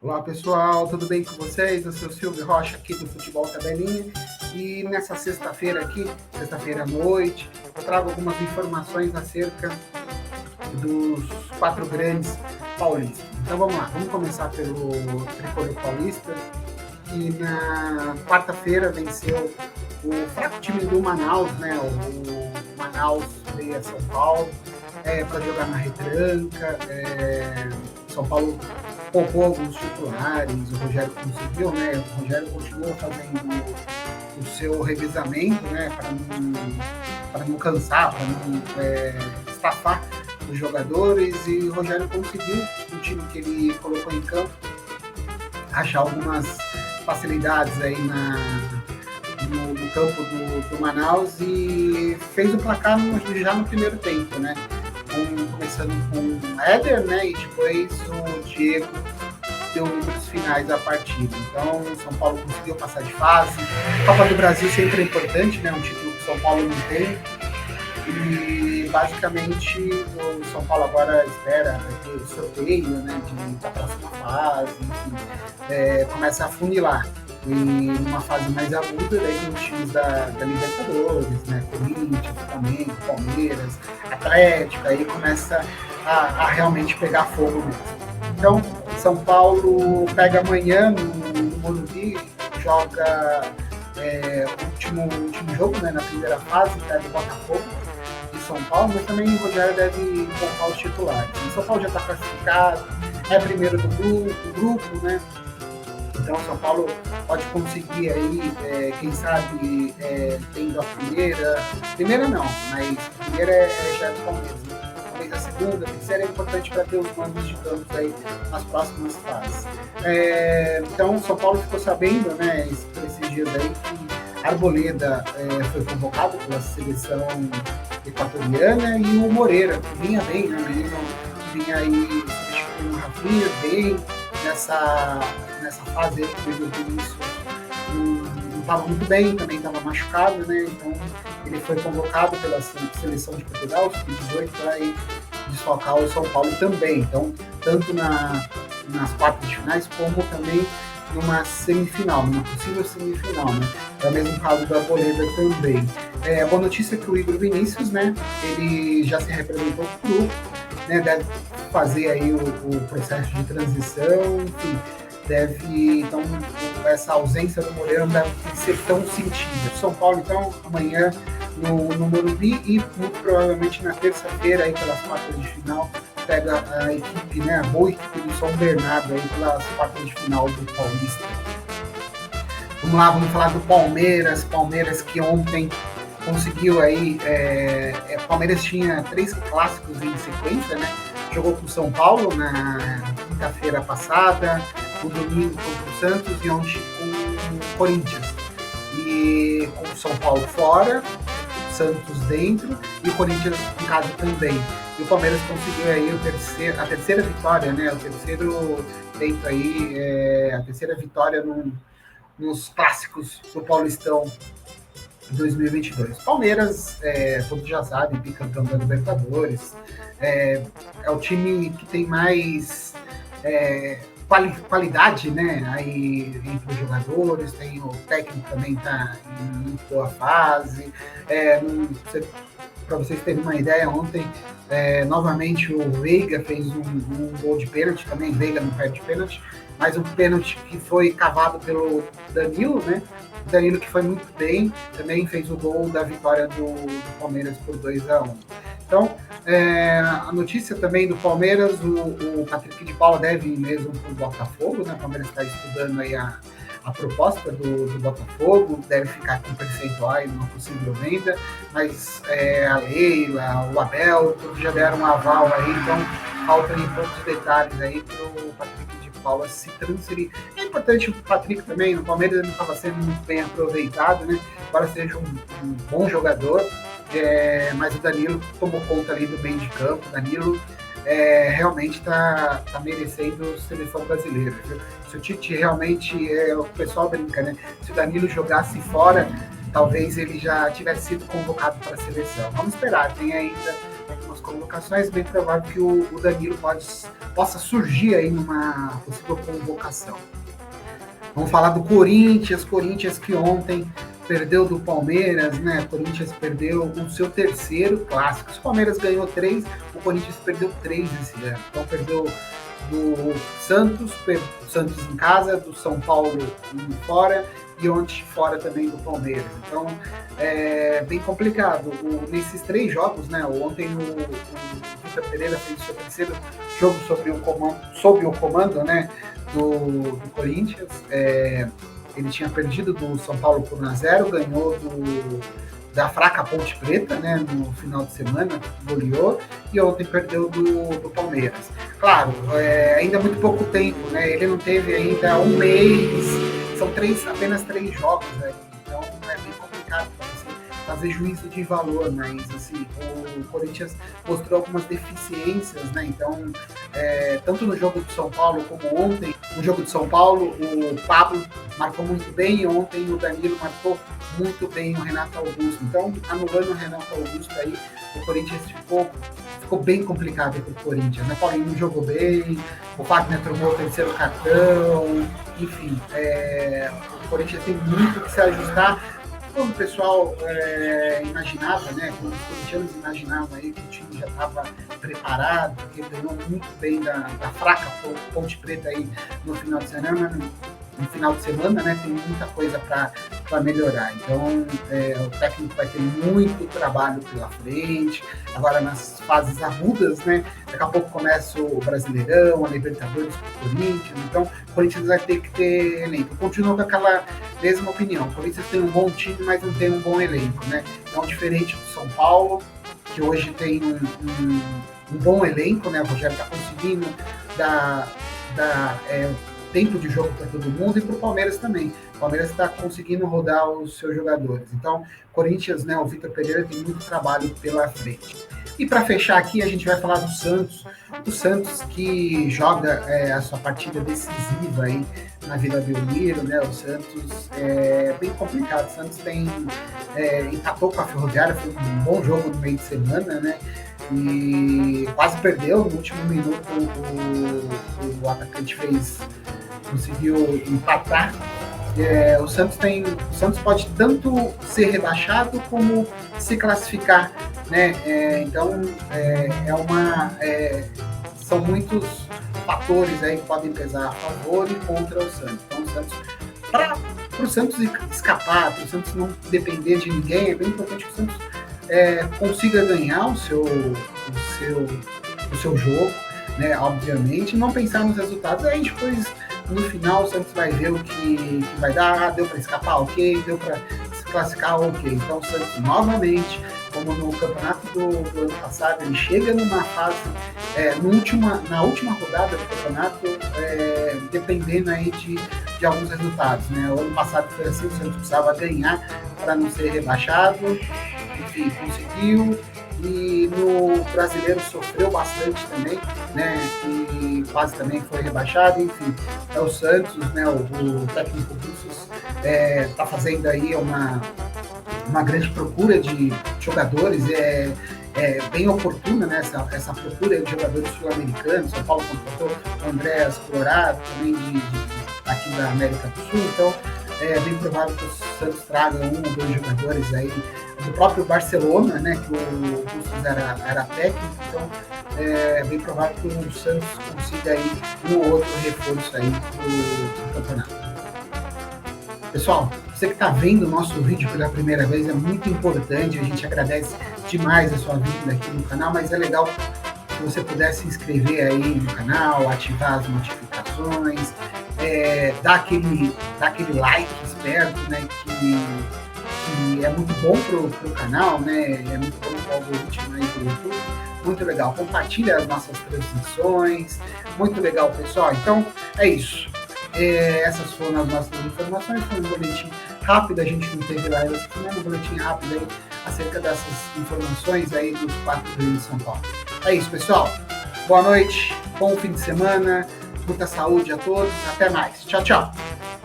Olá pessoal, tudo bem com vocês? Eu sou o Silvio Rocha aqui do Futebol Tabelinha e nessa sexta-feira aqui, sexta-feira à noite, eu trago algumas informações acerca dos quatro grandes paulistas. Então vamos lá, vamos começar pelo tricolor paulista, que na quarta-feira venceu o fraco time do Manaus, né? O Manaus veio a São Paulo para jogar na retranca. São Paulo poupou alguns titulares, o Rogério conseguiu, né? O Rogério continuou fazendo o seu revezamento, né? Para não cansar, para não estafar os jogadores, e o Rogério conseguiu, o time que ele colocou em campo, achar algumas facilidades aí no campo do Manaus e fez o placar já no primeiro tempo, né? Começando com o Éder, né? E depois o Diego deu números finais da partida. Então, o São Paulo conseguiu passar de fase. A Copa do Brasil sempre é importante, né? Um título que o São Paulo não tem. E basicamente o São Paulo agora espera ter o sorteio, né, da próxima fase, enfim, começa a funilar em uma fase mais aguda, daí tem os times da Libertadores, né, Corinthians, Flamengo, Palmeiras, Atlético, aí começa a realmente pegar fogo mesmo. Então, São Paulo pega amanhã no Morumbi, joga o último jogo, né, na primeira fase, pega o Botafogo de São Paulo, mas também o Rogério deve poupar os titulares. O São Paulo já está classificado, é primeiro do grupo, né? Então o São Paulo pode conseguir aí, quem sabe, tendo a primeira não, mas a primeira já é do Palmeiras, né? Talvez a segunda, a terceira é importante para ter os mandos de campos aí nas próximas fases. Então o São Paulo ficou sabendo, né, esses dias aí, que Arboleda foi convocado pela seleção equatoriana, e o Moreira, que vinha bem, né? O menino vinha aí substituindo o Rafinha bem nessa fase aí que ele Vinícius não estava muito bem, também estava machucado, né? Então ele foi convocado pela seleção de Portugal, sub-18, para desfocar o São Paulo também. Então, tanto nas quartas de finais, como também numa semifinal, numa possível semifinal, né? É o mesmo caso da Arboleda também. A boa notícia é que o Igor Vinícius, né, ele já se representou no grupo, né, deve fazer aí o processo de transição, enfim, então, essa ausência do Moreira não deve ser tão sentida. São Paulo, então, amanhã no Morumbi, e muito provavelmente na terça-feira, aí pelas quartas de final, pega a equipe, né, a boa equipe do São Bernardo aí pelas quartas de final do Paulista. Vamos lá, vamos falar do Palmeiras que ontem conseguiu aí, Palmeiras tinha 3 clássicos em sequência, né? Jogou com o São Paulo na quinta-feira passada, no domingo contra o Santos e ontem com o Corinthians. E com o São Paulo fora, o Santos dentro e o Corinthians em casa também. E o Palmeiras conseguiu aí a terceira vitória, né? O terceiro feito aí, a terceira vitória nos clássicos do Paulistão 2022. Palmeiras, todos já sabem, bicampeão da Libertadores, é o time que tem mais qualidade, né, aí entre os jogadores, tem o técnico também está em muito boa fase. Para vocês terem uma ideia, ontem novamente o Veiga fez um gol de pênalti, também Veiga não perde pênalti, mas um pênalti que foi cavado pelo Danilo, né? O Danilo, que foi muito bem, também fez o gol da vitória do Palmeiras por 2-1. Então, a notícia também do Palmeiras, o Patrick de Paula deve ir mesmo para o Botafogo, né? O Palmeiras está estudando aí a proposta do Botafogo, deve ficar com percentual aí numa possível venda, mas a Leila, o Abel, todos já deram um aval aí, então faltam poucos detalhes aí para o Patrick de Paula se transferir. É importante o Patrick também, no Palmeiras ele não estava sendo muito bem aproveitado, né? Agora seja um bom jogador, mas o Danilo tomou conta ali do meio de campo. O Danilo realmente está merecendo seleção brasileira, viu? Se o Tite realmente, o pessoal brinca, né? Se o Danilo jogasse fora, talvez ele já tivesse sido convocado para a seleção. Vamos esperar, tem ainda algumas convocações, bem provável que o Danilo possa surgir aí numa possível convocação. Vamos falar do Corinthians que ontem perdeu do Palmeiras, né? O Corinthians perdeu o seu terceiro clássico. Se o Palmeiras ganhou 3, o Corinthians perdeu 3 esse ano. Então perdeu do Santos em casa, do São Paulo fora e ontem fora também do Palmeiras. Então é bem complicado. Nesses 3 jogos, né? Ontem o Vitor Pereira fez o seu terceiro jogo sob o comando, né? Do Corinthians. Ele tinha perdido do São Paulo por 1-0, ganhou da fraca Ponte Preta, né, no final de semana, goleou, e ontem perdeu do Palmeiras. Claro, ainda muito pouco tempo, né, ele não teve ainda um mês, são apenas 3 jogos, né, então é bem complicado para você fazer juízo de valor, mas assim, o Corinthians mostrou algumas deficiências, né, então tanto no jogo do São Paulo como ontem, no jogo de São Paulo, o Pablo marcou muito bem e ontem o Danilo marcou muito bem o Renato Augusto. Então, anulando o Renato Augusto aí, o Corinthians ficou bem complicado para o Corinthians, né? Paulinho não jogou bem, o Wagner tomou o terceiro cartão, enfim, o Corinthians tem muito que se ajustar. Como o pessoal imaginava, né? Como os corintianos imaginavam aí que o time já estava preparado, porque ganhou muito bem da fraca Ponte Preta aí no final de semana. No final de semana, né, tem muita coisa para melhorar. Então, o técnico vai ter muito trabalho pela frente. Agora, nas fases agudas, né, daqui a pouco começa o Brasileirão, a Libertadores para o Corinthians. Então, o Corinthians vai ter que ter elenco. Continua com aquela mesma opinião. O Corinthians tem um bom time, mas não tem um bom elenco, né? Então, diferente do São Paulo, que hoje tem um bom elenco, né? O Rogério está conseguindo dar tempo de jogo para todo mundo e para o Palmeiras também. O Palmeiras está conseguindo rodar os seus jogadores. Então, Corinthians, né, o Vitor Pereira tem muito trabalho pela frente. E para fechar aqui, a gente vai falar do Santos. O Santos que joga a sua partida decisiva aí na Vila Belmiro, né? O Santos é bem complicado. O Santos empatou com a Ferroviária, foi um bom jogo no meio de semana, né? E quase perdeu no último minuto. O atacante conseguiu empatar. O Santos pode tanto ser rebaixado como se classificar, né? Então são muitos fatores aí que podem pesar a favor e contra o Santos. Então o Santos, para o Santos escapar, para o Santos não depender de ninguém, é bem importante que o Santos consiga ganhar o seu jogo, né? Obviamente, não pensar nos resultados. Aí depois no final o Santos vai ver o que vai dar. Deu para escapar, ok, deu para se classificar, ok. Então o Santos novamente, como no campeonato do ano passado, ele chega numa fase na última rodada do campeonato, dependendo aí de alguns resultados, né? O ano passado foi assim, o Santos precisava ganhar para não ser rebaixado, enfim, conseguiu. E no Brasileiro sofreu bastante também, né? E quase também foi rebaixado. Enfim, o Santos, né? O técnico Bustos está fazendo aí uma grande procura de jogadores. Bem oportuna, né? Essa procura de jogadores sul-americanos. São Paulo contratou o Andrés Colorado, também aqui da América do Sul. Então, é bem provável que o Santos traga 1 ou 2 jogadores aí do próprio Barcelona, né, que o Bustos era técnico, então é bem provável que o Santos consiga aí um ou outro reforço aí do campeonato. Pessoal, você que está vendo o nosso vídeo pela primeira vez, é muito importante, a gente agradece demais a sua vinda aqui no canal, mas é legal que você pudesse se inscrever aí no canal, ativar as notificações, dar aquele like esperto, né, que é muito bom pro canal, né? É muito bom pro algoritmo aí do YouTube. Muito legal. Compartilha as nossas transmissões. Muito legal, pessoal. Então, é isso. Essas foram as nossas informações. Foi um boletim rápido. A gente não teve live aqui, né? Um boletim rápido aí acerca dessas informações aí dos 4 Grandes de São Paulo. É isso, pessoal. Boa noite. Bom fim de semana. Muita saúde a todos. Até mais. Tchau, tchau.